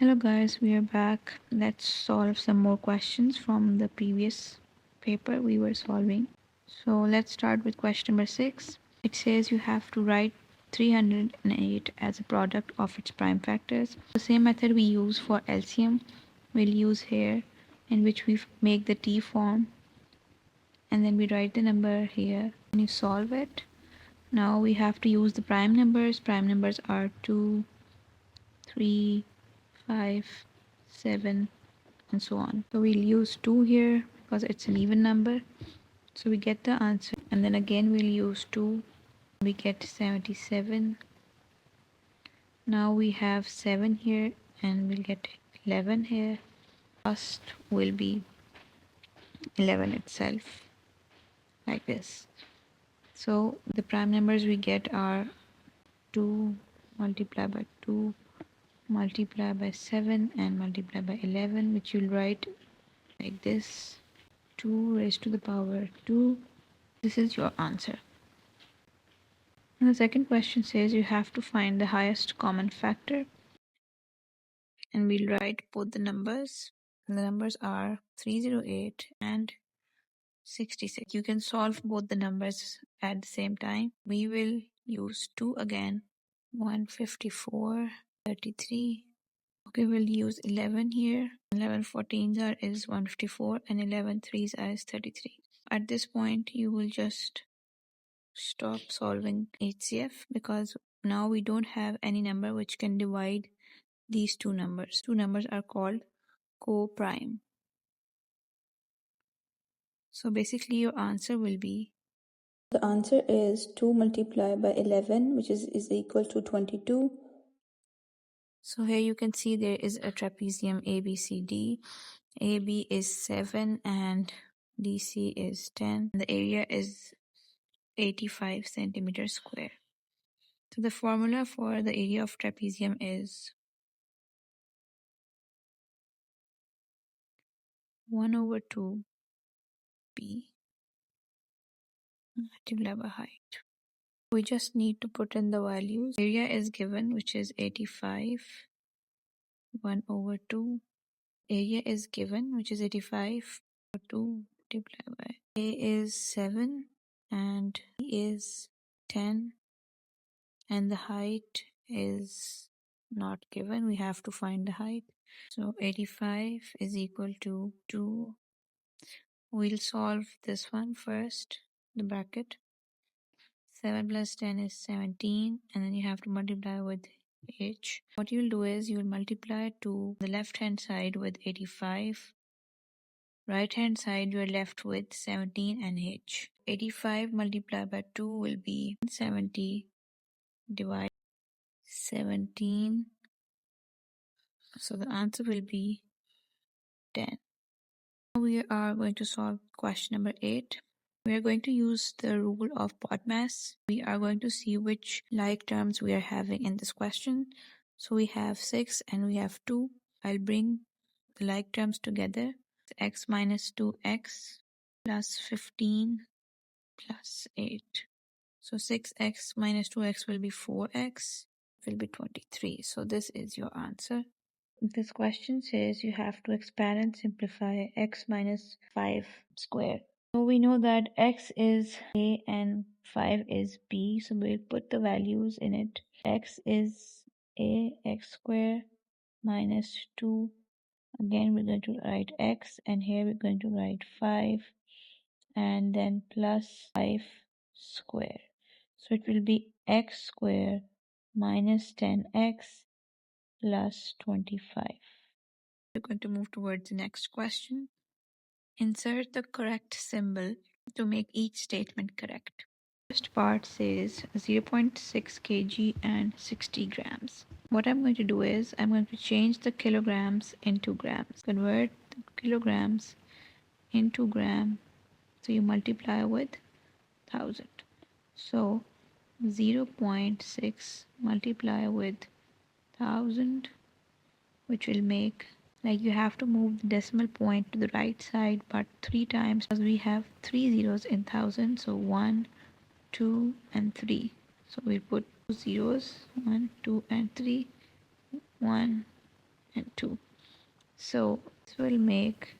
Hello guys, we are back. Let's solve some more questions from the previous paper we were solving. So let's start with question number 6. It says you have to write 308 as a product of its prime factors. The same method we use for LCM we'll use here, in which we make the T form and then we write the number here and you solve it. Now we have to use the prime numbers. Prime numbers are 2, 3, 5, 7, and so on. So we'll use 2 here because it's an even number. So we get the answer, and then again we'll use 2. We get 77. Now we have 7 here and we'll get 11 here. First will be 11 itself, like this. So the prime numbers we get are 2 multiplied by 2 multiplied by 7 and multiplied by 11, which you'll write like this: 2 raised to the power 2. This is your answer. And the second question says you have to find the highest common factor, and we'll write both the numbers. And the numbers are 308 and 66. You can solve both the numbers at the same time. We will use 2 again. 154, 33. Okay, we'll use 11 here. 11 14s is 154 and 11 3s is 33. At this point, you will just stop solving HCF because now we don't have any number which can divide these two numbers. Two numbers are called co-prime. So basically your answer will be, the answer is 2 multiplied by 11, which is equal to 22. so here you can see there is a trapezium ABCD. AB is 7 and DC is 10. The area is 85 centimeters square. So the formula for the area of trapezium is 1/2 B multiplied by height. We just need to put in the values. Area is given, which is 85. 1/2. Area is given, which is 85. 2 multiplied by A is 7 and B is 10. And the height is not given. We have to find the height. So 85 is equal to 2. We'll solve this one first, the bracket. 7 plus 10 is 17, and then you have to multiply with h. What you'll do is you'll multiply to the left hand side with 85. Right hand side you're left with 17 and h. 85 multiplied by 2 will be 170 divided 17. So the answer will be 10. Now we are going to solve question number 8. We are going to use the rule of BODMAS. We are going to see which like terms we are having in this question. So we have 6 and we have 2. I'll bring the like terms together. X minus 2x plus 15 plus 8. So 6x minus 2x will be 4x, will be 23. So this is your answer. This question says you have to expand and simplify x minus 5 square. So we know that x is a and 5 is b, so we'll put the values in it. X is a, x square minus 2. Again we're going to write x, and here we're going to write 5 and then plus 5 square. So it will be x square minus 10x plus 25. We're going to move towards the next question. Insert the correct symbol to make each statement correct. First part says 0.6 kg and 60 grams. What I'm going to do is I'm going to change the kilograms into grams. Convert the kilograms into gram. So you multiply with 1000. So 0.6 multiply with 1000, which will make, like, you have to move the decimal point to the right side but 3 times because we have 3 zeros in 1000. So 1, 2 and 3. So we put 2 zeros, 1, 2 and 3. 1, and 2. So this will make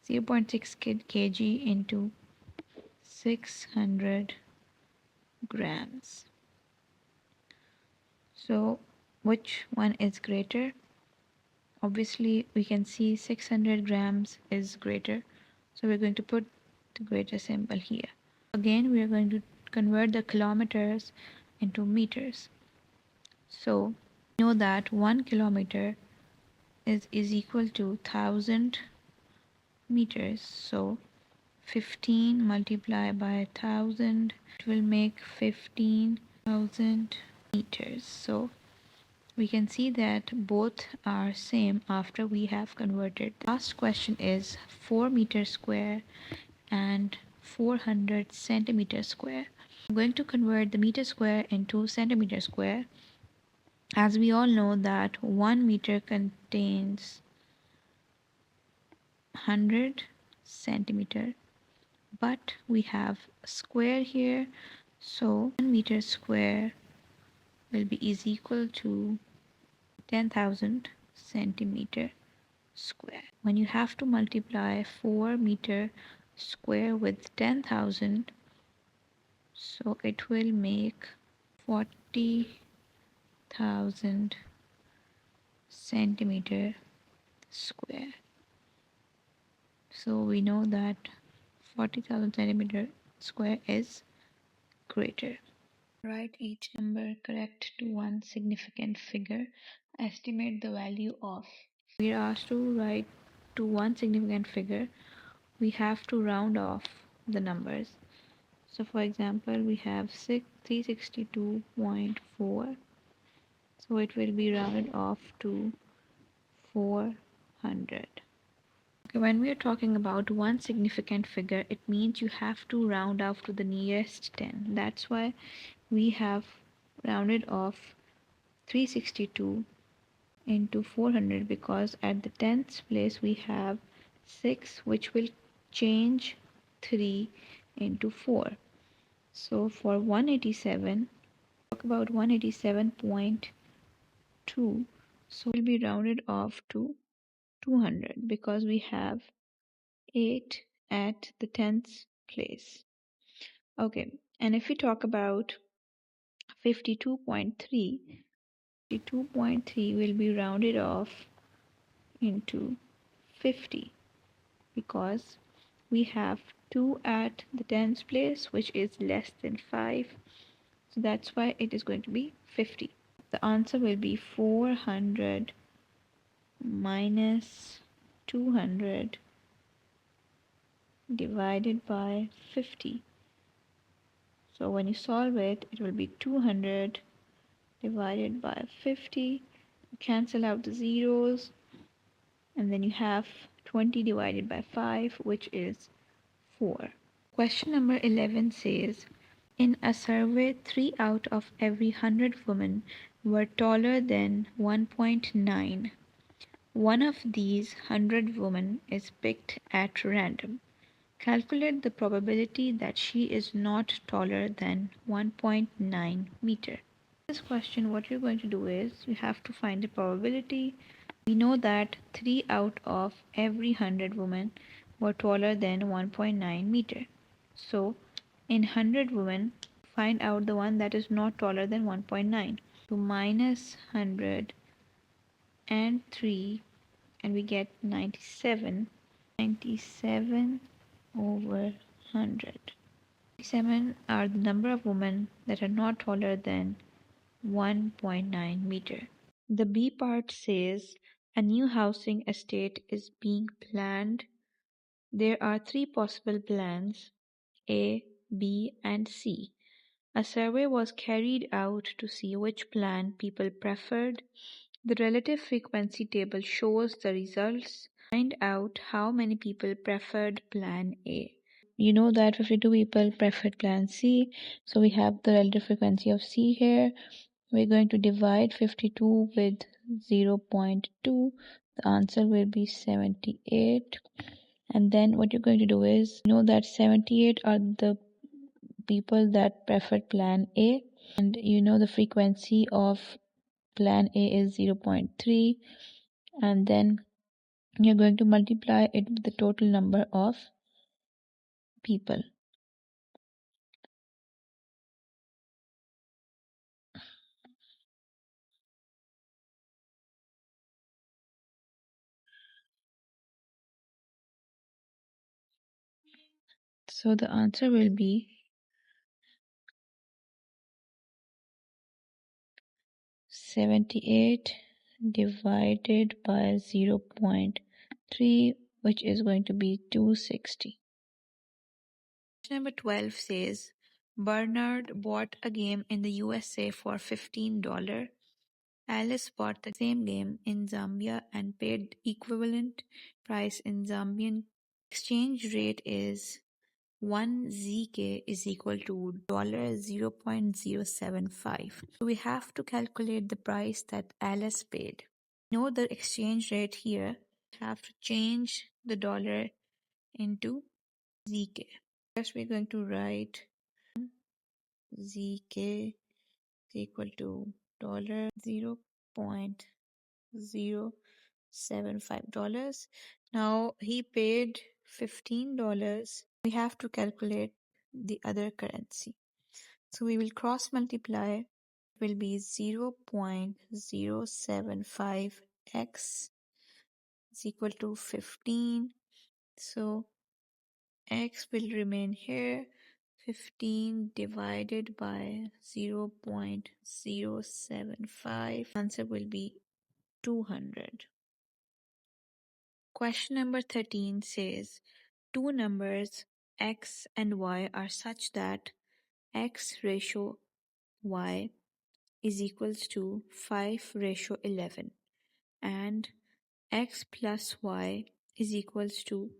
0.6 kg into 600 grams. So which one is greater? Obviously we can see 600 grams is greater, so we're going to put the greater symbol here. Again, we are going to convert the kilometers into meters. So we know that 1 kilometer is equal to 1000 meters. So 15 multiplied by 1000, it will make 15,000 meters. So we can see that both are same after we have converted. The last question is 4 meters square and 400 centimeters square. I'm going to convert the meter square into centimeter square, as we all know that 1 meter contains 100 centimeter, but we have a square here, so 1 meter square will be is equal to 10,000 centimeter square. When you have to multiply 4 meter square with 10,000, so it will make 40,000 centimeter square. So we know that 40,000 centimeter square is greater. Write each number correct to one significant figure. Estimate the value of. We are asked to write to one significant figure. We have to round off the numbers. So for example, we have 362.4. So it will be rounded off to 400. Okay, when we are talking about one significant figure, it means you have to round off to the nearest 10. That's why we have rounded off 362 into 400, because at the tenths place we have 6, which will change 3 into 4. So for 187, talk about 187.2, so it will be rounded off to 200 because we have 8 at the tenths place. Okay, and if we talk about 52.3, 52.3 will be rounded off into 50 because we have 2 at the tens place, which is less than 5. So that's why it is going to be 50. The answer will be 400 minus 200 divided by 50. So when you solve it, it will be 200 divided by 50. Cancel out the zeros, and then you have 20 divided by 5, which is 4. Question number 11 says, in a survey, 3 out of every 100 women were taller than 1.9. One of these 100 women is picked at random. Calculate the probability that she is not taller than 1.9 meter. This question, what you're going to do is you have to find the probability. We know that 3 out of every 100 women were taller than 1.9 meter. So in 100 women, find out the one that is not taller than 1.9. So minus 100 and 3, and we get 97. 97 over 100. 97 are the number of women that are not taller than 1.9 meter. The B part says a new housing estate is being planned. There are 3 possible plans, A, B, and C. A survey was carried out to see which plan people preferred. The relative frequency table shows the results. Find out how many people preferred plan A. You know that 52 people preferred plan C, so we have the relative frequency of C here. We're going to divide 52 with 0.2. The answer will be 78. And then what you're going to do is, you know that 78 are the people that preferred plan A, and you know the frequency of plan A is 0.3, and then you're going to multiply it with the total number of people. So the answer will be 78 divided by 0.3, which is going to be 260. Question number 12 says, Bernard bought a game in the USA for $15. Alice bought the same game in Zambia and paid equivalent price in Zambian. Exchange rate is 1 ZK is equal to $0.075. So we have to calculate the price that Alice paid. Know the exchange rate here. Have to change the dollar into ZK. First we're going to write ZK is equal to $0.075. Now he paid $15. We have to calculate the other currency. So we will cross multiply. It will be 0.075x is equal to 15. So x will remain here. 15 divided by 0.075. Answer will be 200. Question number 13 says, two numbers x and y are such that x ratio y is equals to 5 ratio 11 and x plus y is equals to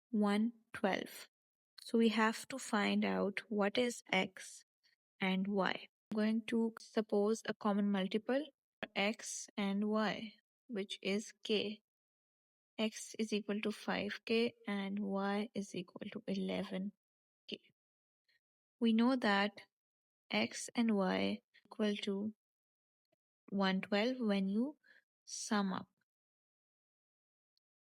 112. So we have to find out what is x and y. I'm going to suppose a common multiple for x and y, which is k. X is equal to 5k and y is equal to 11k. We know that x and y equal to 112 when you sum up.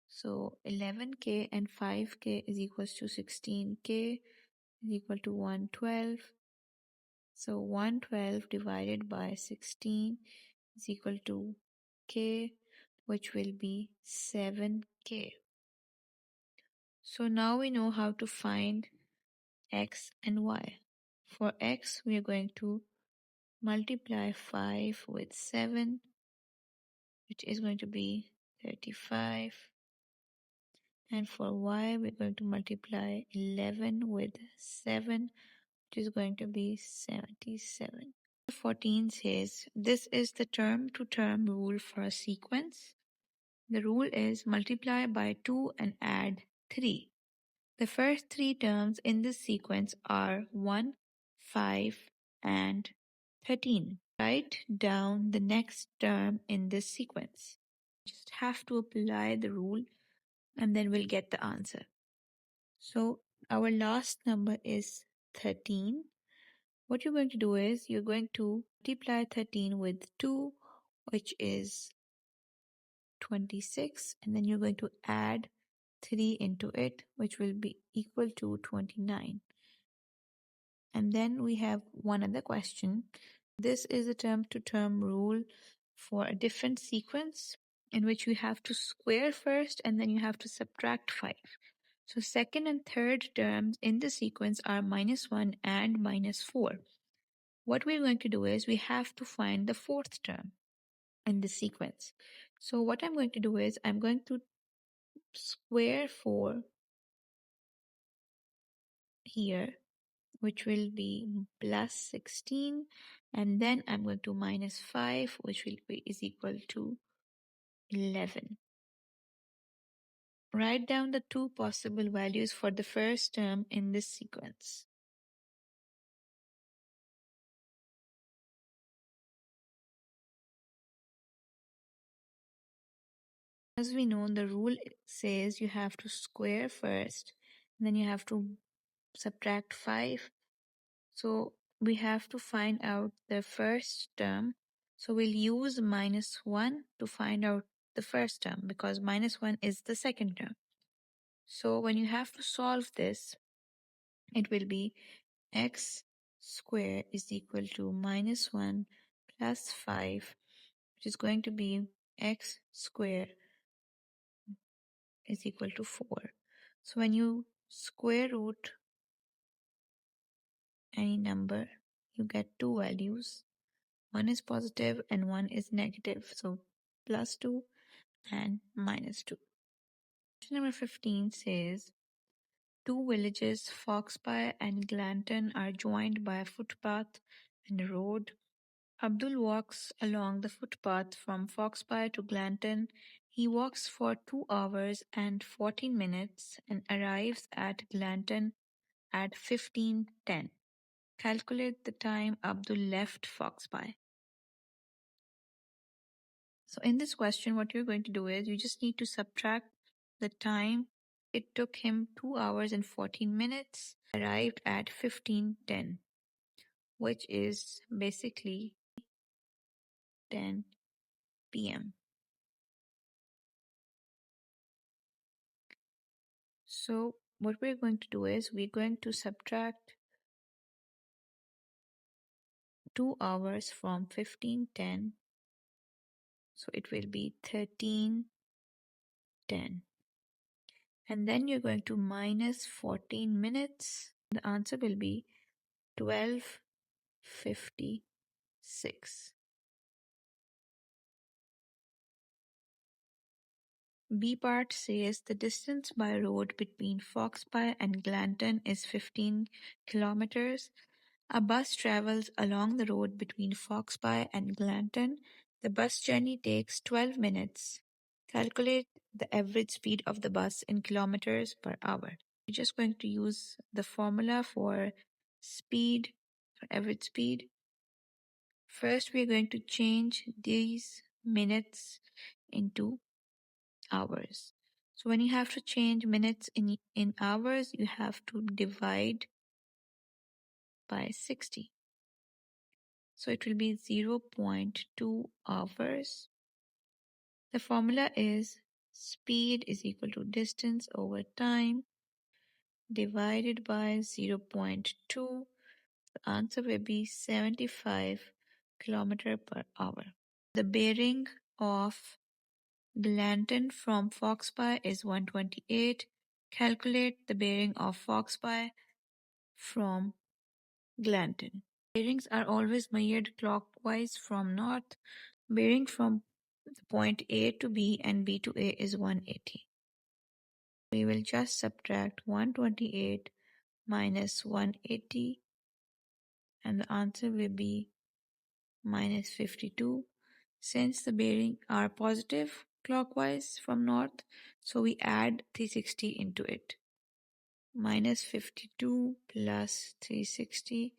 So 11k and 5k is equals to 16k is equal to 112. So 112 divided by 16 is equal to k, which will be 7k. So now we know how to find x and y. For x, we are going to multiply 5 with 7, which is going to be 35. And for y, we're going to multiply 11 with 7, which is going to be 77. 14 says, this is the term-to-term rule for a sequence. The rule is multiply by 2 and add 3. The first three terms in this sequence are 1, 5, and 13. Write down the next term in this sequence. Just have to apply the rule and then we'll get the answer. So our last number is 13. What you're going to do is you're going to multiply 13 with 2, which is 26, and then you're going to add 3 into it, which will be equal to 29. And then we have one other question. This is a term-to-term rule for a different sequence in which you have to square first and then you have to subtract 5. So second and third terms in the sequence are -1 and -4. What we're going to do is we have to find the fourth term in the sequence. So what I'm going to do is I'm going to square 4 here, which will be plus 16, and then I'm going to minus 5, which will be is equal to 11. Write down the two possible values for the first term in this sequence. As we know, the rule says you have to square first, and then you have to subtract 5. So we have to find out the first term. So we'll use minus 1 to find out the first term because minus 1 is the second term. So when you have to solve this, it will be x squared is equal to minus 1 plus 5, which is going to be x squared is equal to 4. So when you square root any number, you get two values. One is positive and one is negative. So plus 2 and minus 2. Question number 15 says, two villages, Foxby and Glanton, are joined by a footpath and a road. Abdul walks along the footpath from Foxby to Glanton. He walks for 2 hours and 14 minutes and arrives at Glanton at 15:10. Calculate the time Abdul left Foxby. So in this question, what you're going to do is you just need to subtract the time it took him 2 hours and 14 minutes, arrived at 15:10, which is basically 10 p.m. So what we're going to do is we're going to subtract 2 hours from 15:10. So it will be 13:10. And then you're going to minus 14 minutes. The answer will be 12:56. B part says the distance by road between Foxby and Glanton is 15 kilometers. A bus travels along the road between Foxby and Glanton. The bus journey takes 12 minutes. Calculate the average speed of the bus in kilometers per hour. We're just going to use the formula for speed, for average speed. First, we're going to change these minutes into hours. So when you have to change minutes in hours, you have to divide by 60. So it will be 0.2 hours. The formula is speed is equal to distance over time divided by 0.2. The answer will be 75 kilometer per hour. The bearing of Glanton from Foxby is 128. Calculate the bearing of Foxby from Glanton. Bearings are always measured clockwise from north. Bearing from point A to B and B to A is 180. We will just subtract 128 minus 180 and the answer will be minus 52. Since the bearings are positive clockwise from north, so we add 360 into it. Minus 52 plus 360,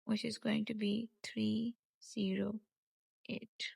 which is going to be 308.